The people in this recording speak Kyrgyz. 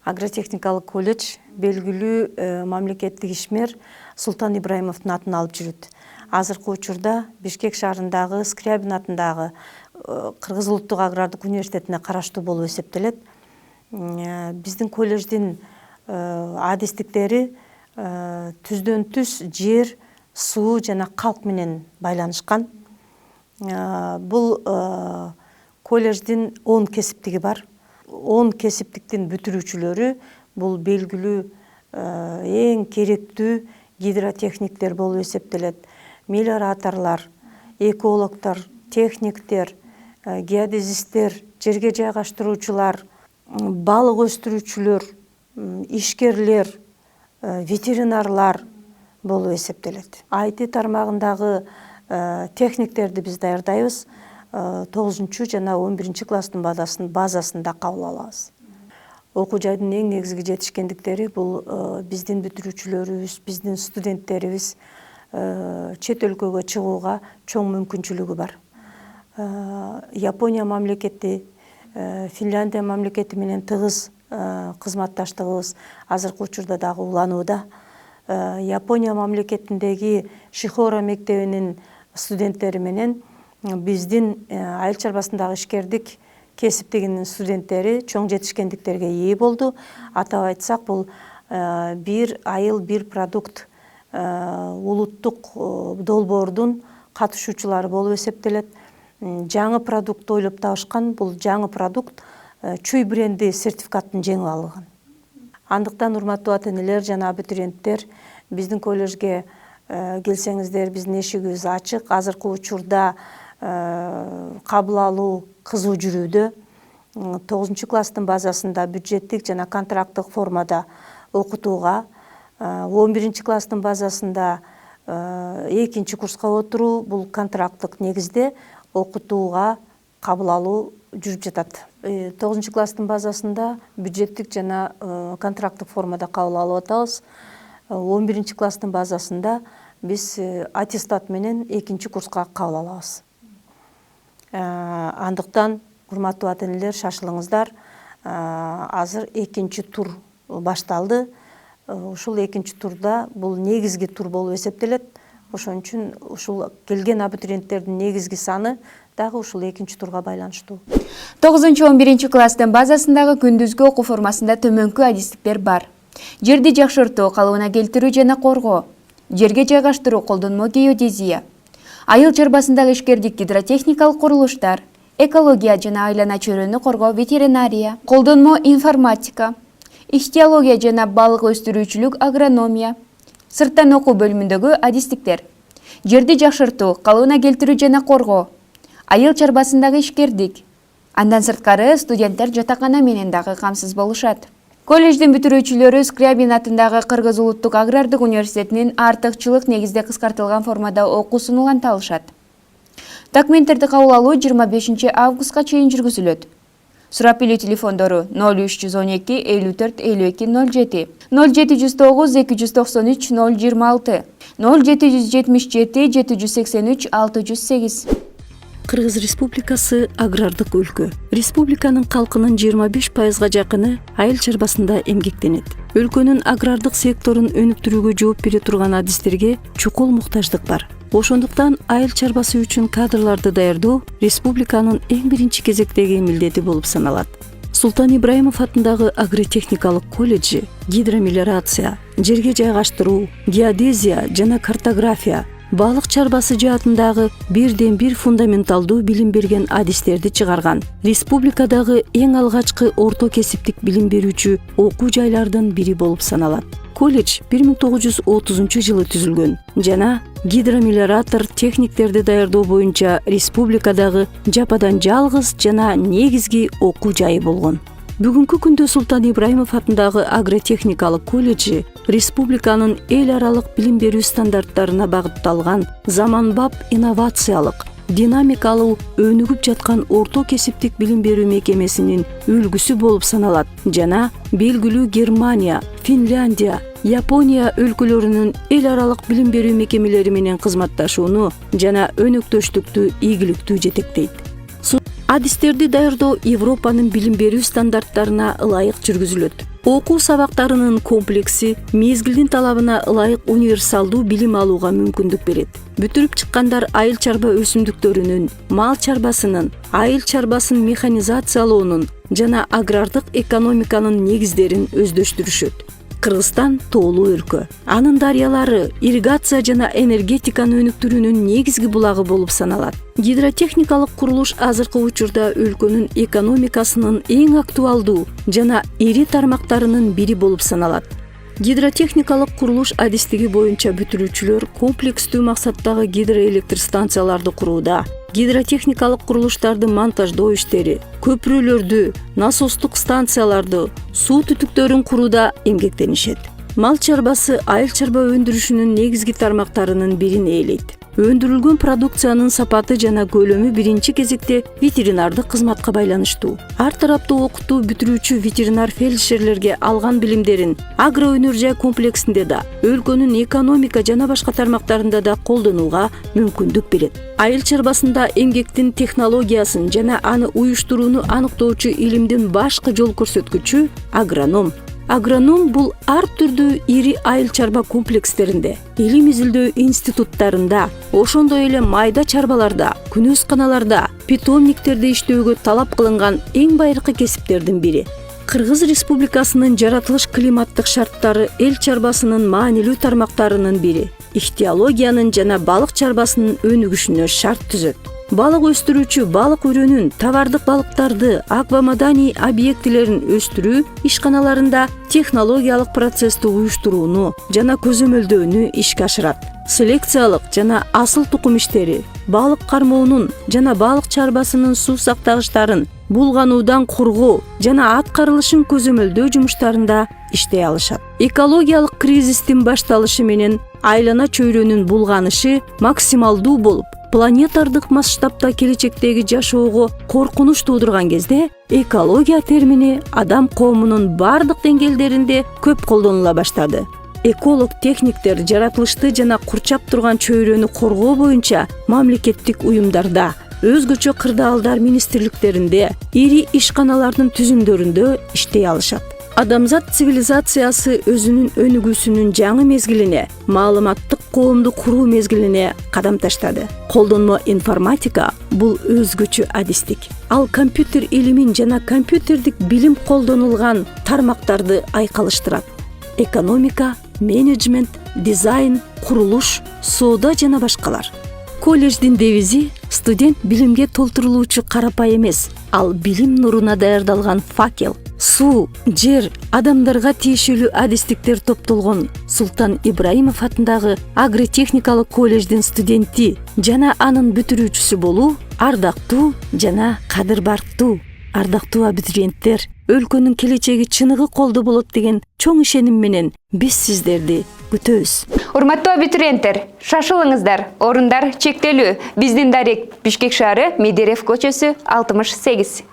Агротехникалык колледж белгилүү мамлекеттик ишмер Султан Ибраимовдун атын алып жүрөт. Азыркы учурда Бишкек шаарындагы Скрябин атындагы Кыргыз улуттук агрардык университетине караштуу болуп эсептелет. Биздин колледждин адистиктери түздөн түз жер, суу жана калк менен байланышкан. Бул колледждин 10 кесиптиги бар. 10 кесиптиктин бүтүрүүчүлөрү бул белгилүү эң керектүү гидротехниктер болуп эсептелет. Мелиораторлор, экологдор, техниктер, геодезисттер, жерге жайгаштыруучулар, балык өстүрүүчүлөр, ишкерлер, ветеринарлар болуп эсептелет. IT тармагындагы техниктерди биз даярдайбыз. 9 жана 11 класстын базасында кабыл алабыз. Окуу жайдын эң негизги жетишкендиктери бул биздин бүтүрүүчүлөрүбүз, биздин студенттерибиз чет өлкөгө чыгууга чоң мүмкүнчүлүгү бар. Япония мамлекети, Финляндия мамлекети менен тыгыз кызматташтыгыбыз азыркы учурда дагы уланууда. Япония мамлекетиндеги Шихора мектебинин студенттери менен биздин айыл чарбасындагы ишкердик кесиптигинин студенттери чоң жетишкендиктерге ээ болду. Атап айтсак, бул бир айыл бир продукт улуттук долбоордун катышуучулары болуп эсептелет. Жаңы продукт ойлоп табышкан. Бул жаңы продукт Чуй бренди сертификатын жеңип алган. Андыктан урматтуу ата-энелер жана абитуриенттер, биздин колледжге келсеңиздер, биздин эшигибиз ачык. Азыркы учурда кабыл алуу кызуу жүрүүдө. 9 класстын базасында бюджеттик жана контракттык формада окутууга, 11 класстын базасында 2 курска отуруу, бул контракттык негизде окутууга кабыл алуу жүрүп жатат. 9 класстын базасында бюджеттик жана контракттык формада кабыл алып атабыз. 11 класстын базасында биз аттестат менен 2 курска кабыл алабыз. Андыктан урматтуу ата-энелер, шашылыңыздар. Азыр 2 тур башталды. Ушул 2 турда бул негизги тур болуп эсептелет. Ошон үчүн ушул келген абитуриенттердин негизги саны дагы ушул 2 турга байланыштуу. 9-11 класстын базасындагы күндүзгү окуу формасында төмөнкү адистиктер бар. Жерди жакшыртуу, калыбына келтирүү жана коргоо, жерге жайгаштыруу, колдонмо геодезия, айыл чарбасындагы ишкердик гидротехникалык курулуштар, экология жана айлана чөйрөнү коргоо, ветеринария, колдонмо информатика, ихтиология жана балык өстүрүүчүлүк, агрономия, сырттан окуу бөлүмүндөгү адистиктер, жерди жакшыртуу, калыбына келтирүү жана коргоо, айыл чарбасындагы ишкердик. Андан сырткары студенттер жатакана менен дагы камсыз болушат. Колледждин бүтүрүүчүлөрү Скрябин атындагы Кыргыз улуттук агрардык университетинин артыкчылык негизде кыскартылган формада окуусун уланталышат. Документтерди кабыл алуу 25 августка чейин жүргүзүлөт. Сурап билүү телефондору 0312 54 52 07, 0709 293 026, 0777 783 608. Кыргыз Республикасы агрардык өлкө. Республиканын калкынын 25%га жакыны айыл чарбасында эмгектенет. Өлкөнүн агрардык секторун өнүктүрүүгө жооп бере турган адистерге чукул муктаждык бар. Ошондуктан айыл чарбасы үчүн кадрларды даярдоо республиканын эң биринчи кезектеги милдети болуп саналат. Султан Ибраимов атындагы агротехникалык колледжи гидромелиорация, жерге жайгаштыруу, геодезия жана картография, балык чарбасы жаатындагы бирден бир фундаменталдуу билим берген адистерди чыгарган. Республикадагы эң алгачкы орто кесиптик билим берүүчү окуу жайлардын бири болуп саналат. Колледж 1930 жылы түзүлгөн жана гидромелиоратор техниктерди даярдоо боюнча республикадагы жападан жалгыз жана негизги окуу жайы болгон. Бүгүнкү күндө Султан Ибраимов атындагы агротехникалык колледжи республиканын эл аралык билим берүү стандарттарына багытталган заманбап инновациялык, динамикалуу өнүгүп жаткан орто кесиптик билим берүү мекемесинин үлгүсү болуп саналат жана белгилүү Германия, Финляндия, Япония өлкөлөрүнүн эл аралык билим берүү мекемелери менен кызматташууну жана өнөктөштүктү ийгиликтүү жетектейт. Адистерди даярдоо Европанын билим берүү стандарттарына ылайык жүргүзүлөт. окуу сабактарынын комплекси мезгилдин талабына ылайык универсалдуу билим алууга мүмкүндүк берет. Бүтүрүп чыккандар айыл чарба өсүмдүктөрүнүн, мал чарбасынын, айыл чарбасын механизациялоонун жана агрардык экономиканын негиздерин өздөштүрүшөт. Кыргызстан тоолуу өлкө. Анын дарыялары ирригация жана энергетиканы өнүктүрүүнүн негизги булагы болуп саналат. Гидротехникалык курулуш азыркы учурда өлкөнүн экономикасынын эң актуалдуу жана ири тармактарынын бири болуп саналат. Гидротехникалык курулуш адистиги боюнча бүтүрүүчүлөр комплекстүү максаттагы гидроэлектр станцияларды курууда, гидротехникалык курулуштарды монтаждоо иштери, көпүрөлөрдү, насостук станцияларды, суу түтүктөрүн курууда эмгектенишет. Мал чарбасы айыл чарба өндүрүшүнүн негизги тармактарынын бирин ээлейт. Өндүрүлгөн продукциянын сапаты жана көлөмү биринчи кезекте ветеринардык кызматка байланыштуу. Ар тараптуу окутуу бүтүрүүчү ветеринар фельдшерлерге алган билимдерин агроөнөр жай комплексинде да, өлкөнүн экономика жана башка тармактарында да колдонууга мүмкүндүк берет. Айыл чарбасында эмгектин технологиясын жана аны уюштурууну аныктоочу илимдин башкы жол көрсөткүчү агроном. Агроном бул ар түрдүү ири айыл чарба комплекстеринде, илим изилдөө институттарында, ошондой эле майда чарбаларда, күнөсканаларда, питомниктерде иштөөгө талап кылынган эң байыркы кесиптердин бири. Кыргыз Республикасынын жаратылыш климаттык шарттары эл чарбасынын маанилүү тармактарынын бири. Ихтиологиянын жана балык чарбасынын өнүгүшүнө шарт түзөт. Балык өстүрүүчү балык үрөнүн, товардык балыктарды, аквамаданий объектилерин өстүрүү ишканаларында технологиялык процессти уюштурууну жана көзөмөлдөөнү ишке ашырат. Селекциялык жана асыл тукум иштери, балык кармоонун жана балык чарбасынын суу сактагычтарын булгануудан коргоо жана аткарылышын көзөмөлдөө жумуштарында иштей алышат. Экологиялык кризистин башталышы менен айлана чөйрөнүн булганышы максималдуу болуп, планетардык масштабта келечектеги жашоого коркунуч туудурган кезде экология термини адам коомунун бардык деңгээлдеринде көп колдонула баштады. Эколог техниктер жаратылышты жана курчап турган чөйрөнү коргоо боюнча мамлекеттик уюмдарда, өзгөчө кырдаалдар министрликтеринде, ири ишканалардын түзүмдөрүндө иштей алышат. Адамзат цивилизациясы өзүнүн өнүгүүсүнүн жаңы мезгилине, маалыматтык коомду куруу мезгилине кадам таштады. Колдонмо информатика бул өзгөчө адистик. Ал компьютер илимин жана компьютердик билим колдонулган тармактарды айкалыштырат. Экономика, менеджмент, дизайн, курулуш, соода жана башкалар. Колледждин девизи студент билимге толтурулуучу карапай эмес, ал билим нуруна даярдалган факел. Суу, жер, адамдарга тиешелүү адистиктер топтолгон Султан Ибраимов атындагы агротехникалык колледждин студенти жана анын бүтүрүүчүсү болуу ардактуу жана кадырбартуу. Ардактуу абитуриенттер, өлкөнүн келечеги чыныгы колдо болот деген чоң ишеним менен биз сиздерди күтөбүз. Урматтуу абитуриенттер, шашылыңыздар, орундар чектелүү. Биздин дарек Бишкек шаары, Медерев көчөсү 68.